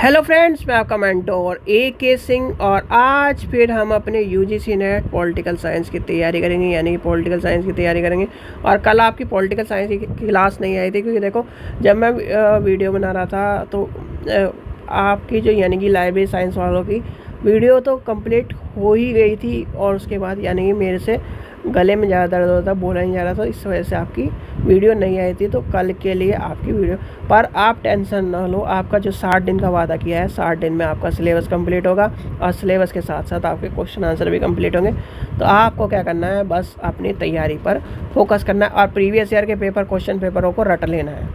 Hello friends, मैं आपका mentor AK Singh और आज फिर हम अपने UGC नेट पॉलिटिकल साइंस की तैयारी करेंगे, यानी कि पॉलिटिकल साइंस की तैयारी करेंगे। और कल आपकी पॉलिटिकल साइंस की क्लास नहीं आई थी, क्योंकि देखो जब मैं वीडियो बना रहा था तो आपकी जो यानी कि लाइब्रेरी साइंस वालों की वीडियो तो कंप्लीट हो ही गई थी, और उसके बाद यानी कि मेरे से गले में ज़्यादा दर्द होता, बोला नहीं जा रहा था, इस वजह से आपकी वीडियो नहीं आई थी। तो कल के लिए आपकी वीडियो पर आप टेंशन ना लो, आपका जो 60 दिन का वादा किया है 60 दिन में आपका सिलेबस कंप्लीट होगा और सिलेबस के साथ साथ आपके क्वेश्चन आंसर भी कंप्लीट होंगे। तो आपको क्या करना है, बस अपनी तैयारी पर फोकस करना है और प्रीवियस ईयर के क्वेश्चन पेपरों को रट लेना है।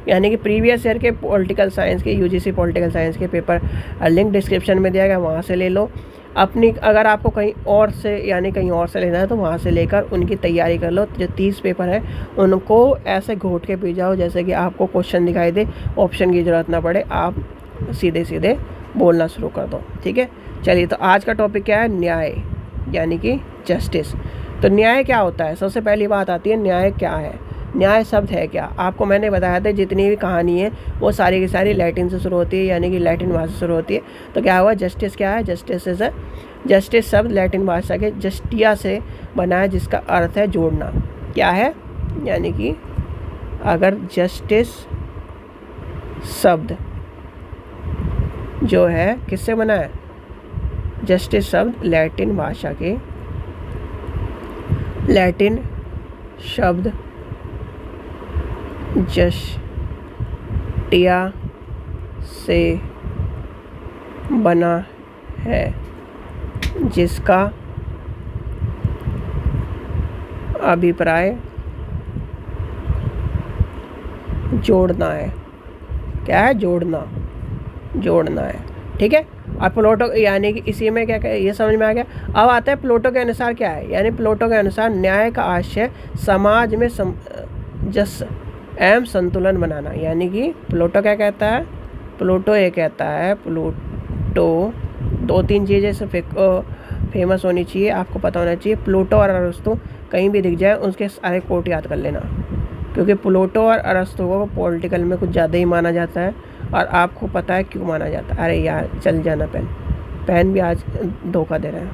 यानी कि प्रीवियस ईयर के पॉलिटिकल साइंस के UGC पॉलिटिकल साइंस के पेपर लिंक डिस्क्रिप्शन में दिया गया, वहाँ से ले लो। अपनी अगर आपको कहीं और से यानी कहीं और से लेना है तो वहाँ से लेकर उनकी तैयारी कर लो। जो 30 पेपर है उनको ऐसे घोट के पी जाओ जैसे कि आपको क्वेश्चन दिखाई दे, ऑप्शन की ज़रूरत ना पड़े, आप सीधे सीधे बोलना शुरू कर दो। ठीक है, चलिए। तो आज का टॉपिक क्या है, न्याय यानी कि जस्टिस। तो न्याय क्या होता है, सबसे पहली बात आती है न्याय क्या है। न्याय शब्द है क्या, आपको मैंने बताया था जितनी भी कहानी है वो सारी की सारी लैटिन से शुरू होती है, यानी कि लैटिन भाषा से शुरू होती है। तो क्या हुआ, जस्टिस क्या है, जस्टिस शब्द लैटिन भाषा के जस्टिया से बना है, जिसका अर्थ है जोड़ना। क्या है, यानी कि अगर जस्टिस शब्द जो है किससे बना है, जस्टिस शब्द लैटिन भाषा के लैटिन शब्द जस्टिया से बना है, जिसका अभिप्राय जोड़ना है। क्या है, जोड़ना है। ठीक है। और प्लेटो यानी कि इसी में क्या ये समझ में आ गया। अब आता है प्लेटो के अनुसार क्या है, यानी प्लेटो के अनुसार न्याय का आशय समाज में जस एवं संतुलन बनाना। यानी कि प्लेटो क्या कहता है, प्लेटो ये कहता है, प्लेटो 2-3 चीज़ें से फेमस होनी चाहिए, आपको पता होना चाहिए। प्लेटो और अरस्तु कहीं भी दिख जाए उसके सारे कोट याद कर लेना, क्योंकि प्लेटो और अरस्तु को पॉलिटिकल में कुछ ज़्यादा ही माना जाता है और आपको पता है क्यों माना जाता है। अरे यार चल जाना, पेन भी आज धोखा दे रहा है।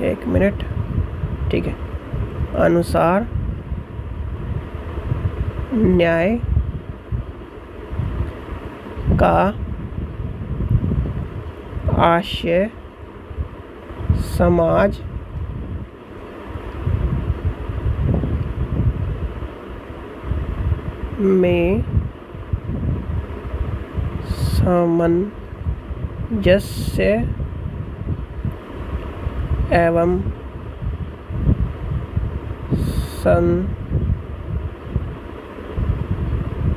एक मिनट, ठीक है। अनुसार न्याय का आशय समाज में सामंजस्य एवं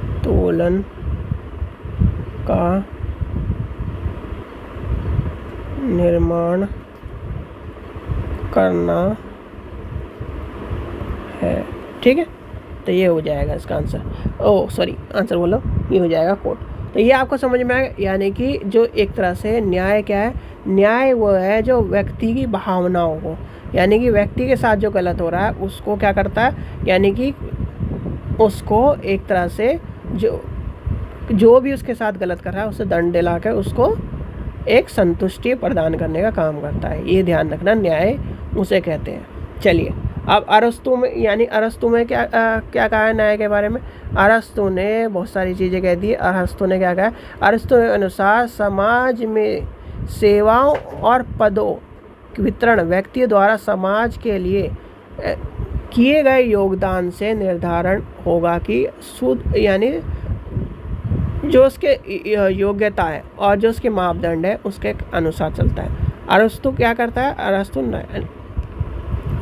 संतुलन का निर्माण करना है। ठीक है, तो ये हो जाएगा इसका आंसर। आंसर बोलो, ये हो जाएगा कोट। तो ये आपको समझ में आएगा, यानी कि जो एक तरह से न्याय क्या है, न्याय वो है जो व्यक्ति की भावनाओं को, यानी कि व्यक्ति के साथ जो गलत हो रहा है उसको क्या करता है, यानी कि उसको एक तरह से जो भी उसके साथ गलत कर रहा है उसे दंड दिला कर उसको एक संतुष्टि प्रदान करने का काम करता है। ये ध्यान रखना, न्याय उसे कहते हैं। चलिए, अब अरस्तु में, यानी अरस्तु में क्या कहा है न्याय के बारे में। अरस्तु ने बहुत सारी चीज़ें कह दी। अरस्तु ने क्या कहा, अरस्तु के अनुसार समाज में सेवाओं और पदों वितरण व्यक्ति द्वारा समाज के लिए किए गए योगदान से निर्धारण होगा कि शुद्ध, यानी जो उसके योग्यता है और जो उसके मापदंड है उसके अनुसार चलता है। अरस्तु क्या करता है, अरस्तु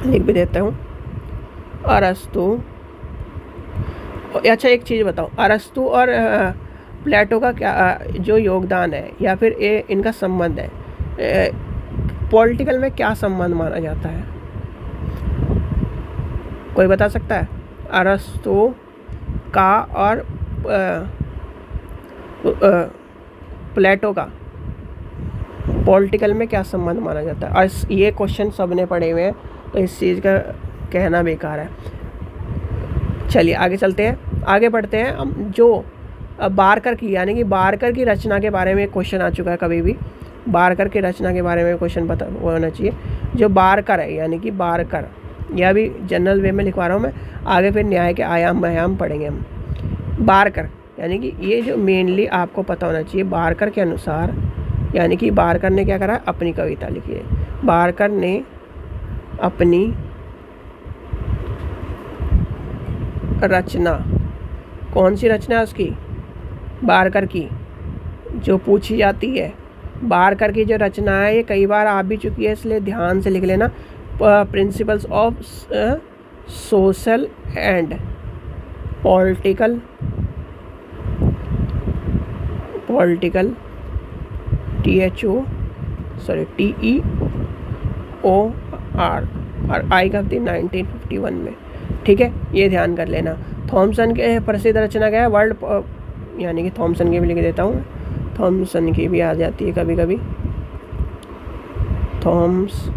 लिख भी देता हूँ। अरस्तु, अच्छा एक चीज़ बताओ, अरस्तु और प्लेटो का क्या जो योगदान है या फिर इनका संबंध है, पॉलिटिकल में क्या संबंध माना जाता है, कोई बता सकता है। अरस्तु का और प्लेटो का पॉलिटिकल में क्या संबंध माना जाता है। और ये क्वेश्चन सबने पढ़े हुए हैं तो इस चीज़ का कहना बेकार है। चलिए आगे चलते हैं, आगे बढ़ते हैं। हम जो बारकर की यानी कि बारकर की रचना के बारे में क्वेश्चन आ चुका है, कभी भी बारकर की रचना के बारे में क्वेश्चन पता होना चाहिए। जो बारकर है यानी कि बारकर, यह भी जनरल वे में लिखवा रहा हूँ मैं, आगे फिर न्याय के आयाम पढ़ेंगे हम। बारकर यानी कि ये जो मेनली आपको पता होना चाहिए, बारकर के अनुसार यानी कि बारकर ने क्या करा, अपनी कविता लिखी है। बारकर ने अपनी रचना, कौन सी रचना है उसकी, बारकर की, जो पूछी जाती है। बारकर की जो रचना है ये कई बार आ भी चुकी है, इसलिए ध्यान से लिख लेना। Principles of social and political TEOR और आई कब थी 1951 में। ठीक है, ये ध्यान कर लेना। थॉमसन के प्रसिद्ध रचना क्या है, वर्ल्ड, यानी कि थॉमसन की भी लिख देता हूँ, थॉमसन की भी आ जाती है कभी कभी, थॉम्स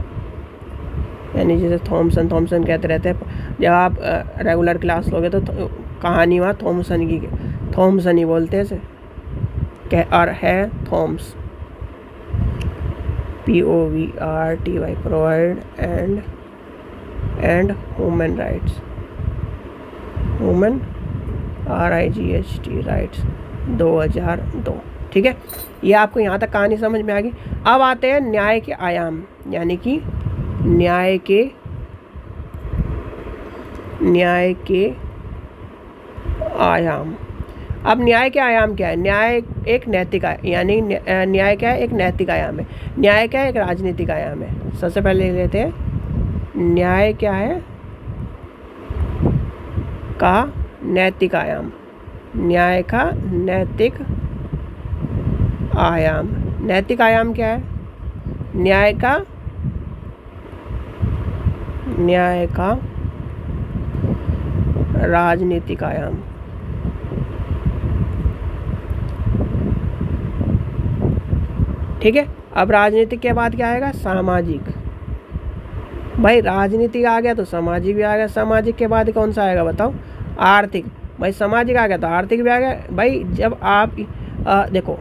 यानी जैसे थॉमसन कहते रहते हैं। जब आप रेगुलर क्लास लोगे तो कहानी वहाँ थॉमसन ही बोलते हैं इसे, और है Thoms, POVERTY, provide and human rights, human RIGHT rights 2002। ठीक है, ये आपको यहाँ तक कहानी समझ में आ गई। अब आते हैं न्याय के आयाम, यानी कि न्याय के आयाम। अब न्याय के आयाम क्या है, न्याय एक नैतिक यानी न्याय क्या है, एक नैतिक आयाम है। न्याय क्या है, एक राजनीतिक आयाम है। सबसे पहले लिख लेते हैं, न्याय क्या है, का नैतिक आयाम, न्याय का नैतिक आयाम। नैतिक आयाम क्या है, न्याय का राजनीतिक आयाम। ठीक है, अब राजनीतिक के बाद क्या आएगा, सामाजिक। भाई राजनीतिक आ गया तो सामाजिक भी आ गया, सामाजिक के बाद कौन सा आएगा बताओ, आर्थिक। भाई सामाजिक आ गया तो आर्थिक भी आ गया। भाई जब आप देखो,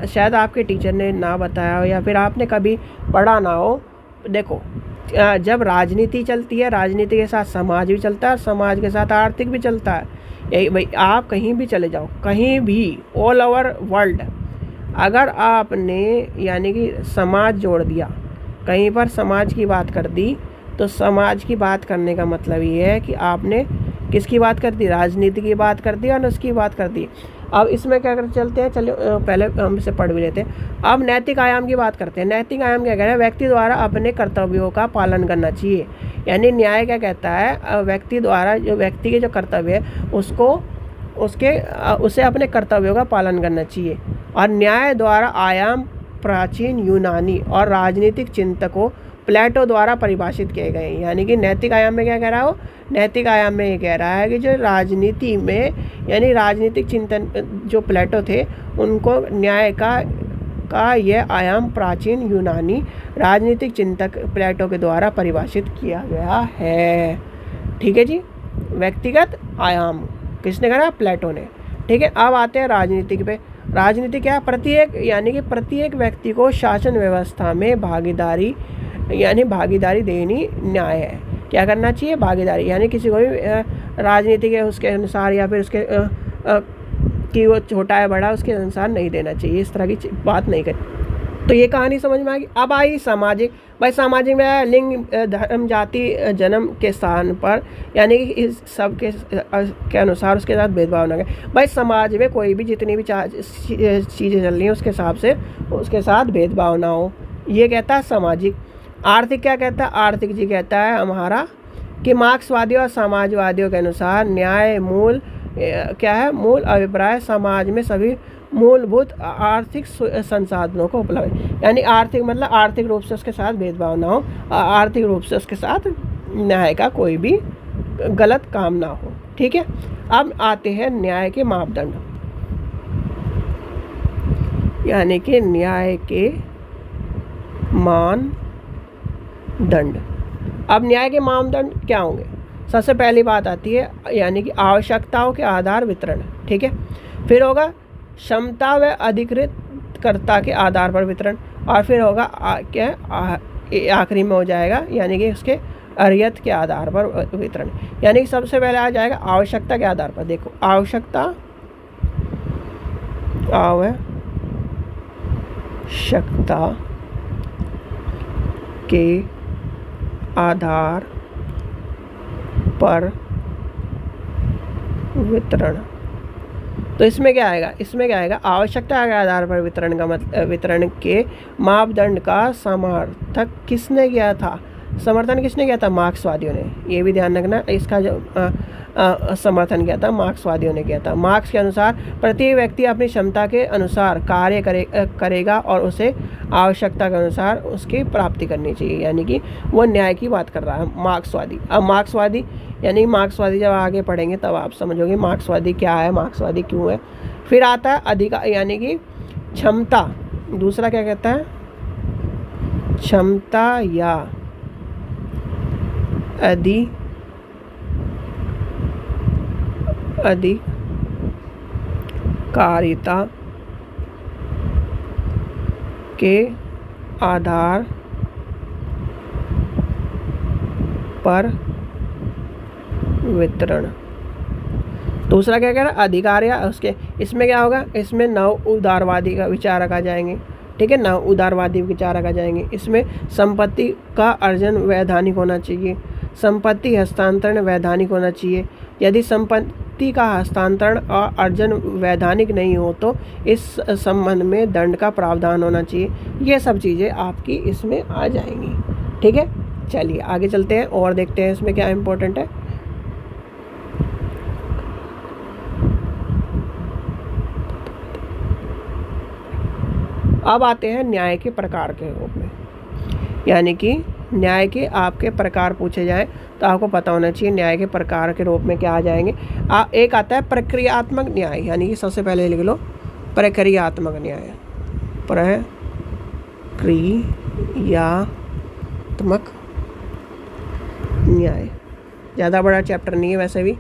शायद आपके टीचर ने ना बताया हो या फिर आपने कभी पढ़ा ना हो, देखो जब राजनीति चलती है, राजनीति के साथ समाज भी चलता है और समाज के साथ आर्थिक भी चलता है। यही भाई, आप कहीं भी चले जाओ, कहीं भी ऑल ओवर वर्ल्ड, अगर आपने यानी कि समाज जोड़ दिया, कहीं पर समाज की बात कर दी, तो समाज की बात करने का मतलब ये है कि आपने किसकी बात कर दी, राजनीति की बात कर दी और उसकी बात कर दी। अब इसमें क्या करते चलते हैं, चलो पहले हम इसे पढ़ भी लेते हैं। अब नैतिक आयाम की बात करते हैं। नैतिक आयाम क्या कह रहा है, व्यक्ति द्वारा अपने कर्तव्यों का पालन करना चाहिए। यानी न्याय क्या कहता है, व्यक्ति द्वारा जो व्यक्ति के जो कर्तव्य है उसे अपने कर्तव्यों का पालन करना चाहिए। और न्याय द्वारा आयाम प्राचीन यूनानी और राजनीतिक चिंतकों प्लेटो द्वारा परिभाषित किए गए। यानी कि नैतिक आयाम में क्या कह रहा हो, नैतिक आयाम में ये कह रहा है कि जो राजनीति में यानी राजनीतिक चिंतन जो प्लेटो थे, उनको न्याय का यह आयाम प्राचीन यूनानी राजनीतिक चिंतक प्लेटो के द्वारा परिभाषित किया गया है। ठीक है जी, व्यक्तिगत आयाम किसने करा, प्लेटो ने। ठीक है, अब आते हैं राजनीतिक पे। राजनीति क्या है, प्रत्येक व्यक्ति को शासन व्यवस्था में भागीदारी देनी न्याय है। क्या करना चाहिए, भागीदारी, यानी किसी को भी राजनीति के उसके अनुसार या फिर उसके कि वो छोटा है बड़ा उसके अनुसार नहीं देना चाहिए, इस तरह की बात नहीं करनी। तो ये कहानी समझ में आ गई। अब आई सामाजिक। भाई सामाजिक में लिंग, धर्म, जाति, जन्म के स्थान पर यानी कि इस सब के अनुसार उसके साथ भेदभाव ना करें। भाई समाज में कोई भी जितनी भी चीज़ें चल रही हैं उसके हिसाब से उसके साथ भेदभाव ना हो, ये कहता है सामाजिक। आर्थिक क्या कहता है, आर्थिक जी कहता है हमारा कि मार्क्सवादियों और समाजवादियों के अनुसार न्याय मूल क्या है, मूल अभिप्राय समाज में सभी मूलभूत आर्थिक संसाधनों को उपलब्ध, यानी आर्थिक मतलब आर्थिक रूप से उसके साथ भेदभाव ना हो, आर्थिक रूप से उसके साथ न्याय का कोई भी गलत काम ना हो। ठीक है, अब आते हैं न्याय के मापदंड, यानी कि न्याय के मानदंड। अब न्याय के मानदंड क्या होंगे, सबसे पहली बात आती है यानी कि आवश्यकताओं के आधार वितरण, ठीक है। फिर होगा क्षमता व अधिकृत कर्ता के आधार पर वितरण, और फिर होगा आखिरी में हो जाएगा यानी कि उसके अर्हत के आधार पर वितरण। यानी कि सबसे पहले आ जाएगा आवश्यकता के आधार पर। देखो आवश्यकता के आधार पर वितरण। तो इसमें क्या आएगा, इसमें क्या आएगा, आवश्यकता के आधार पर वितरण का मतलब वितरण के मापदंड का समर्थन किसने किया था, मार्क्सवादियों ने। ये भी ध्यान रखना, इसका जो समर्थन किया था मार्क्सवादियों ने किया था। मार्क्स के अनुसार प्रत्येक व्यक्ति अपनी क्षमता के अनुसार कार्य करेगा और उसे आवश्यकता के अनुसार उसकी प्राप्ति करनी चाहिए, यानी कि वो न्याय की बात कर रहा है मार्क्सवादी। अब मार्क्सवादी यानी मार्क्सवादी जब आगे पढ़ेंगे तब आप समझोगे मार्क्सवादी क्या है, मार्क्सवादी क्यों है। फिर आता है अधिकार यानी कि क्षमता। दूसरा क्या कहता है, क्षमता या अधिकारिता के आधार पर वितरण। दूसरा क्या कह रहा है, अधिकार या उसके, इसमें क्या होगा, इसमें नव उदारवादी का विचारक आ जाएंगे, ठीक है, नव उदारवादी विचारक आ जाएंगे। इसमें संपत्ति का अर्जन वैधानिक होना चाहिए, संपत्ति हस्तांतरण वैधानिक होना चाहिए। यदि संपत्ति का हस्तांतरण और अर्जन वैधानिक नहीं हो तो इस संबंध में दंड का प्रावधान होना चाहिए। ये सब चीज़ें आपकी इसमें आ जाएंगी, ठीक है। चलिए आगे चलते हैं और देखते हैं इसमें क्या इम्पोर्टेंट है। अब आते हैं न्याय के प्रकार के रूप में, यानी कि न्याय के आपके प्रकार पूछे जाए तो आपको पता होना चाहिए न्याय के प्रकार के रूप में क्या आ जाएंगे। एक आता है प्रक्रियात्मक न्याय, यानी कि सबसे पहले लिख लो प्रक्रियात्मक न्याय। प्रक्रियात्मक न्याय ज़्यादा बड़ा चैप्टर नहीं है, वैसे भी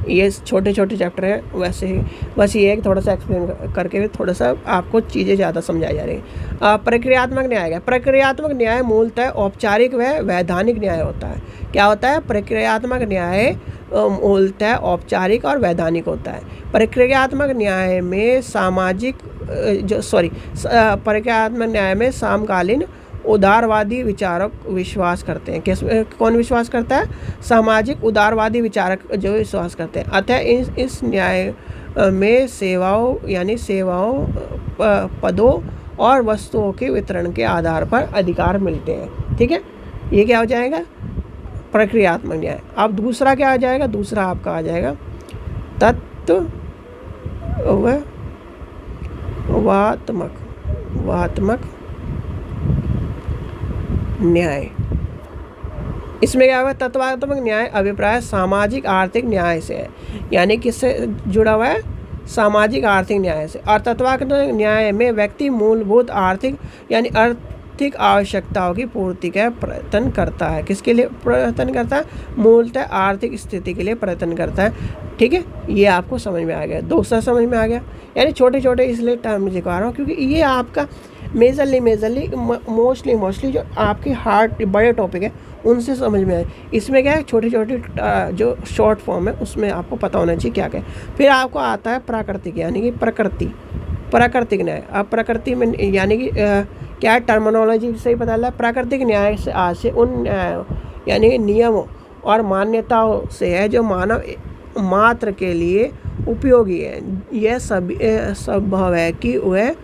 ये छोटे छोटे चैप्टर हैं, वैसे ही बस ये है कि थोड़ा सा एक्सप्लेन करके थोड़ा सा आपको चीज़ें ज़्यादा समझाई जा रही हैं। प्रक्रियात्मक न्याय है, प्रक्रियात्मक न्याय मूलतः औपचारिक व वैधानिक न्याय होता है। क्या होता है, प्रक्रियात्मक न्याय मूलतः औपचारिक और वैधानिक होता है। प्रक्रियात्मक न्याय में प्रक्रियात्मक न्याय में समकालीन उदारवादी विचारक विश्वास करते हैं। कौन विश्वास करता है, सामाजिक उदारवादी विचारक जो विश्वास करते हैं। अतः इस न्याय में सेवाओं पदों और वस्तुओं के वितरण के आधार पर अधिकार मिलते हैं, ठीक है। ये क्या हो जाएगा, प्रक्रियात्मक न्याय। अब दूसरा क्या आ जाएगा, दूसरा आपका आ जाएगा तत्ववात्मक न्याय। इसमें क्या हुआ, तत्वात्मक न्याय अभिप्राय सामाजिक आर्थिक न्याय से है, यानी किससे जुड़ा हुआ है, सामाजिक आर्थिक न्याय से। और तत्वात्मक न्याय में व्यक्ति मूलभूत आर्थिक यानी आर्थिक आवश्यकताओं की पूर्ति का प्रयत्न करता है। किसके लिए प्रयत्न करता है, मूलतः आर्थिक स्थिति के लिए प्रयत्न करता है, ठीक है। ये आपको समझ में आ गया, दूसरा समझ में आ गया। यानी छोटे छोटे इसलिए टर्म दिखा रहा हूँ क्योंकि ये आपका मेजरली मोस्टली जो आपके हार्ड बड़े टॉपिक है उनसे समझ में आए। इसमें क्या है, छोटी छोटी जो शॉर्ट फॉर्म है उसमें आपको पता होना चाहिए क्या क्या। फिर आपको आता है प्राकृतिक यानी कि प्राकृतिक न्याय। अब प्रकृति में यानी कि क्या टर्मिनोलॉजी से ही पता चला, प्राकृतिक न्याय से आज से उन न्यायों यानी नियमों और मान्यताओं से है जो मानव मात्र के लिए उपयोगी है। यह संभव है कि वह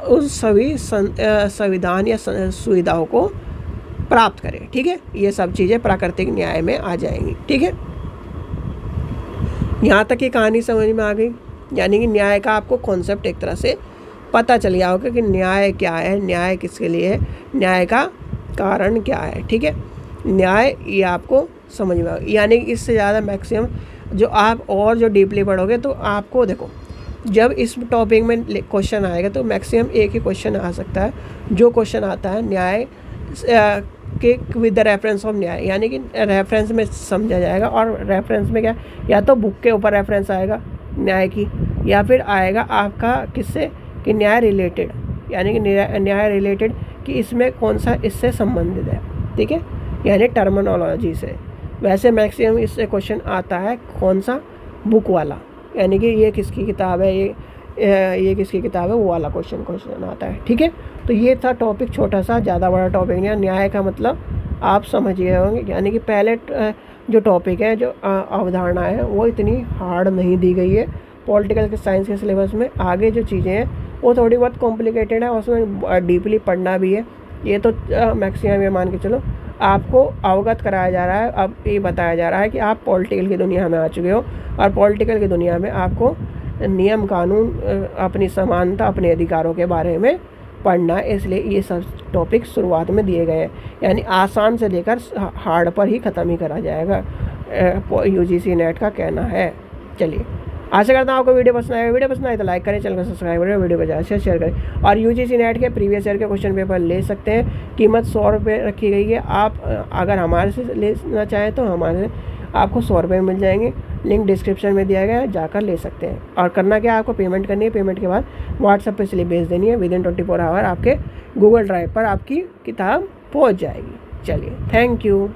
उस सभी संविधान या सुविधाओं को प्राप्त करें, ठीक है। ये सब चीज़ें प्राकृतिक न्याय में आ जाएंगी, ठीक है। यहाँ तक की कहानी समझ में आ गई, यानी कि न्याय का आपको कॉन्सेप्ट एक तरह से पता चल गया होगा कि न्याय क्या है, न्याय किसके लिए है, न्याय का कारण क्या है, ठीक है। न्याय ये आपको समझ में आ गया। यानी कि इससे ज़्यादा मैक्सिमम जो आप और जो डीपली पढ़ोगे तो आपको देखो जब इस टॉपिक में क्वेश्चन आएगा तो मैक्सिमम एक ही क्वेश्चन आ सकता है। जो क्वेश्चन आता है न्याय के विद द रेफरेंस ऑफ न्याय, यानी कि रेफरेंस में समझा जाएगा। और रेफरेंस में क्या, या तो बुक के ऊपर रेफरेंस आएगा न्याय की, या फिर आएगा आपका किससे कि न्याय रिलेटेड, यानी कि न्याय रिलेटेड कि इसमें कौन सा इससे संबंधित है, ठीक है, यानी टर्मिनोलॉजी से। वैसे मैक्सिमम इससे क्वेश्चन आता है कौन सा, बुक वाला, यानी कि ये किसकी किताब है, ये किसकी किताब है, वो वाला क्वेश्चन आता है, ठीक है। तो ये था टॉपिक, छोटा सा, ज़्यादा बड़ा टॉपिक नहीं है। न्याय का मतलब आप समझ गए होंगे, यानी कि पहले जो टॉपिक है, जो अवधारणा है, वो इतनी हार्ड नहीं दी गई है पॉलिटिकल साइंस के सिलेबस में। आगे जो चीज़ें हैं वो थोड़ी बहुत कॉम्प्लिकेटेड है, उसमें डीपली पढ़ना भी है। ये तो मैक्सिमम ये मान के चलो आपको अवगत कराया जा रहा है, अब ये बताया जा रहा है कि आप पॉलिटिकल की दुनिया में आ चुके हो, और पॉलिटिकल की दुनिया में आपको नियम कानून, अपनी समानता, अपने अधिकारों के बारे में पढ़ना, इसलिए ये सब टॉपिक शुरुआत में दिए गए हैं। यानी आसान से लेकर हार्ड पर ही ख़त्म ही करा जाएगा, यूजीसी नेट का कहना है। चलिए, आशा करता हूँ आपको वीडियो पसंद आएगा। वीडियो पसंद आए तो लाइक करें, चैनल को सब्सक्राइब करें, वीडियो को ज़्यादा से शेयर करें। और यूजीसी नेट के प्रीवियस ईयर के क्वेश्चन पेपर ले सकते हैं, कीमत 100 रुपये रखी गई है। आप अगर हमारे से लेना चाहें तो हमारे आपको 100 रुपये मिल जाएंगे, लिंक डिस्क्रिप्शन में दिया गया है, जाकर ले सकते हैं। और करना क्या, आपको पेमेंट करनी है, पेमेंट के बाद व्हाट्सएप पर स्लिप भेज देनी है, विदिन 24 आवर आपके गूगल ड्राइव पर आपकी किताब पहुँच जाएगी। चलिए, थैंक यू।